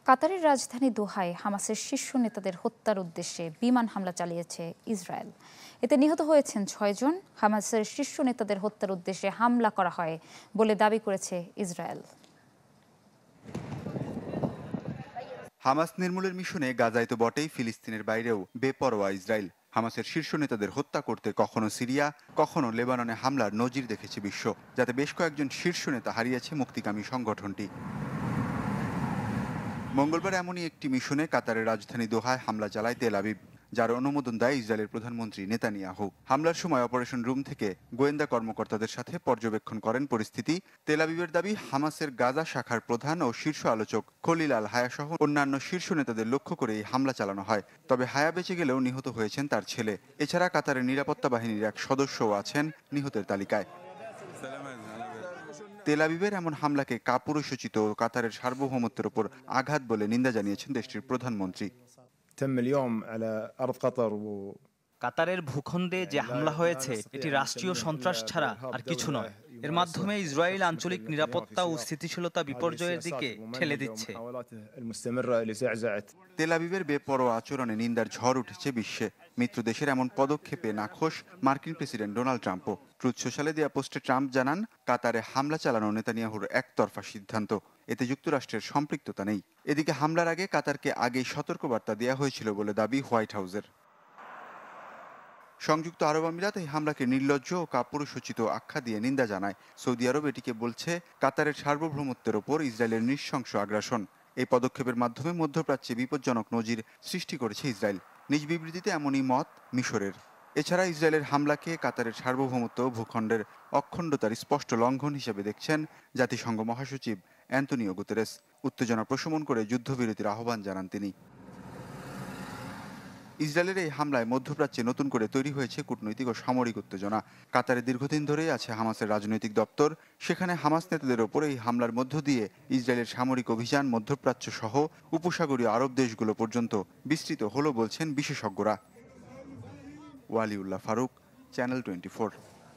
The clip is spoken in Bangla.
কাতারের রাজধানী দোহায় হামাসের শীর্ষ নেতাদের হত্যার উদ্দেশ্যে বিমান হামলা চালিয়েছে ইসরায়েল। এতে নিহত হয়েছেন ৬ জন। হামাসের শীর্ষ নেতাদের হত্যার উদ্দেশ্যে হামলা করা হয় বলে দাবি করেছে ইসরায়েল। হামাস নির্মূলের মিশনে গাজায় তো বটেই, ফিলিস্তিনের বাইরেও বেপরোয়া ইসরায়েল। হামাসের শীর্ষ নেতাদের হত্যা করতে কখনো সিরিয়া, কখনো লেবাননে হামলার নজির দেখেছে বিশ্ব, যাতে বেশ কয়েকজন শীর্ষ নেতা হারিয়েছে মুক্তিকামী সংগঠনটি। মঙ্গলবার এমনই একটি মিশনে কাতারের রাজধানী দোহায় হামলা চালায় তেল আবিব, যার অনুমোদন দেয় ইসরায়েলের প্রধানমন্ত্রী নেতানিয়াহু। হামলার সময় অপারেশন রুম থেকে গোয়েন্দা কর্মকর্তাদের সাথে পর্যবেক্ষণ করেন পরিস্থিতি। তেল আবিবের দাবি, হামাসের গাজা শাখার প্রধান ও শীর্ষ আলোচক খলিল আল হায়া সহ অন্যান্য শীর্ষ নেতাদের লক্ষ্য করে এই হামলা চালানো হয়। তবে হায়া বেঁচে গেলেও নিহত হয়েছেন তার ছেলে। এছাড়া কাতারের নিরাপত্তা বাহিনীর এক সদস্যও আছেন নিহতের তালিকায়। তেল আবিবের এমন হামলাকে কাপুরুষোচিত ও কাতারের সার্বভৌমত্বের উপর আঘাত বলে নিন্দা জানিয়েছেন দেশটির প্রধানমন্ত্রী। কাতারের ভূখণ্ডে যে হামলা হয়েছে এটি রাষ্ট্রীয় সন্ত্রাস ছাড়া আর কিছু নয়। এর মাধ্যমে ইসরায়েল আঞ্চলিক নিরাপত্তা ও স্থিতিশীলতা বিপর্যয়ের দিকে ঠেলে দিচ্ছে। তেল আবিবের বেপরোয়া আচরণে নিন্দার ঝড় উঠেছে বিশ্বে। মিত্র দেশের এমন পদক্ষেপে নাখোশ মার্কিন প্রেসিডেন্ট ডোনাল্ড ট্রাম্পও। ট্রুথ সোশ্যালে দেওয়া পোস্টে ট্রাম্প জানান, কাতারে হামলা চালানো নেতানিয়াহুর একতরফা সিদ্ধান্ত, এতে যুক্তরাষ্ট্রের সম্পৃক্ততা নেই। এদিকে হামলার আগে কাতারকে আগেই সতর্কবার্তা দেওয়া হয়েছিল বলে দাবি হোয়াইট হাউসের। সংযুক্ত আরব আমিরাত এই হামলাকে নির্লজ্জ ও কাপুরুষোচিত আখ্যা দিয়ে নিন্দা জানায়। সৌদি আরব এটিকে বলছে কাতারের সার্বভৌমত্বের ওপর ইসরায়েলের নৃশংস আগ্রাসন। এই পদক্ষেপের মাধ্যমে মধ্যপ্রাচ্যে বিপজ্জনক নজির সৃষ্টি করেছে ইসরায়েল। নিজ বিবৃতিতে এমনই মত মিশরের। এছাড়া ইসরায়েলের হামলাকে কাতারের সার্বভৌমত্ব ও ভূখণ্ডের অখণ্ডতার স্পষ্ট লঙ্ঘন হিসেবে দেখছেন জাতিসংঘ মহাসচিব অ্যান্তোনিও গুতেরেস। উত্তেজনা প্রশমন করে যুদ্ধবিরতির আহ্বান জানান তিনি। ইসরায়েলের এই হামলায় মধ্যপ্রাচ্যে নতুন করে তৈরি হয়েছে কূটনৈতিক ও সামরিক উত্তেজনা। কাতারে দীর্ঘদিন ধরেই আছে হামাসের রাজনৈতিক দপ্তর। সেখানে হামাস নেতাদের ওপর এই হামলার মধ্য দিয়ে ইসরায়েলের সামরিক অভিযান মধ্যপ্রাচ্য সহ উপসাগরীয় আরব দেশগুলো পর্যন্ত বিস্তৃত হলো বলছেন বিশেষজ্ঞরা। ওয়ালিউল্লাহ ফারুক, চ্যানেল 24।